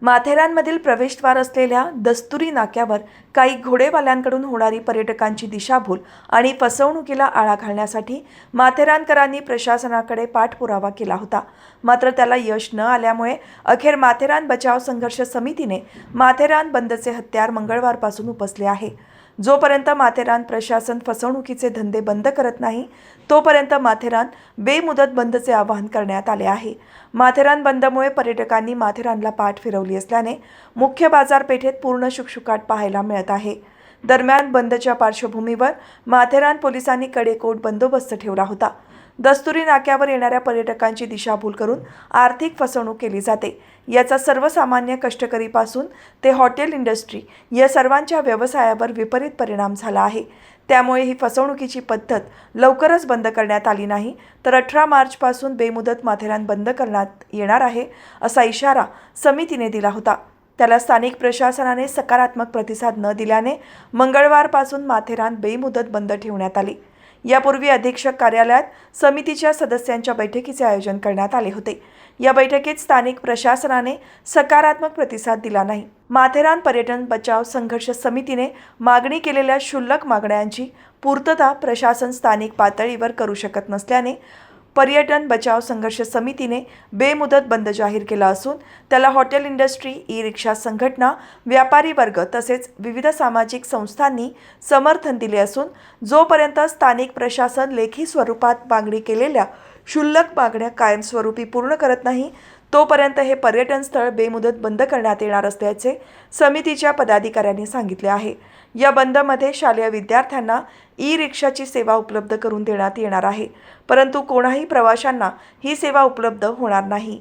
माथेरानमधील प्रवेशद्वार असलेल्या दस्तुरी नाक्यावर काही घोडेवाल्यांकडून होणारी पर्यटकांची दिशाभूल आणि फसवणुकीला आळा घालण्यासाठी माथेरानकरांनी प्रशासनाकडे पाठपुरावा केला होता. मात्र त्याला यश न आल्यामुळे अखेर माथेरान बचाव संघर्ष समितीने माथेरान बंदचे हत्यार मंगळवारपासून उपसले आहे. जोपर्यंत माथेरान प्रशासन फसवणुकीचे धंदे बंद करत नाही तोपर्यंत माथेरान बेमुदत बंदचे आवाहन करण्यात आले आहे. माथेरान बंदमुळे पर्यटकांनी माथेरानला पाठ फिरवली असल्याने मुख्य बाजारपेठेत पूर्ण शुकशुकाट पाहायला मिळत आहे. दरम्यान बंदच्या पार्श्वभूमीवर माथेरान पोलिसांनी कडेकोट बंदोबस्त ठेवला होता. दस्तुरी नाक्यावर येणाऱ्या पर्यटकांची दिशाभूल करून आर्थिक फसवणूक केली जाते. याचा सर्वसामान्य कष्टकरीपासून ते हॉटेल इंडस्ट्री या सर्वांच्या व्यवसायावर विपरीत परिणाम झाला आहे. त्यामुळे ही फसवणुकीची पद्धत लवकरच बंद करण्यात आली नाही तर 18 मार्चपासून बेमुदत माथेरान बंद करण्यात येणार आहे असा इशारा समितीने दिला होता. त्याला स्थानिक प्रशासनाने सकारात्मक प्रतिसाद न दिल्याने मंगळवारपासून माथेरान बेमुदत बंद ठेवण्यात आले. यापूर्वी अधीक्षक कार्यालयात समितीच्या सदस्यांच्या बैठकीचे आयोजन करण्यात आले होते. या बैठकीत स्थानिक प्रशासनाने सकारात्मक प्रतिसाद दिला नाही. माथेरान पर्यटन बचाव संघर्ष समितीने मागणी केलेल्या क्षुल्लक मागण्यांची पूर्तता प्रशासन स्थानिक पातळीवर करू शकत नसल्याने पर्यटन बचाव संघर्ष समितीने बेमुदत बंद जाहीर केला असून त्याला हॉटेल इंडस्ट्री, ई-रिक्षा संघटना, व्यापारी वर्ग तसेच विविध सामाजिक संस्थांनी समर्थन दिले असून जोपर्यंत स्थानिक प्रशासन लेखी स्वरूपात मागणी केलेल्या क्षुल्लक मागण्या कायमस्वरूपी पूर्ण करत नाही तोपर्यंत हे पर्यटन स्थळ बेमुदत बंद करण्यात येणार असल्याचे समितीच्या पदाधिकाऱ्यांनी सांगितले आहे. या बंदमध्ये शालेय विद्यार्थ्यांना ई-रिक्षाची सेवा उपलब्ध करून देण्यात येणार आहे, परंतु कोणाही प्रवाशांना ही सेवा उपलब्ध होणार नाही.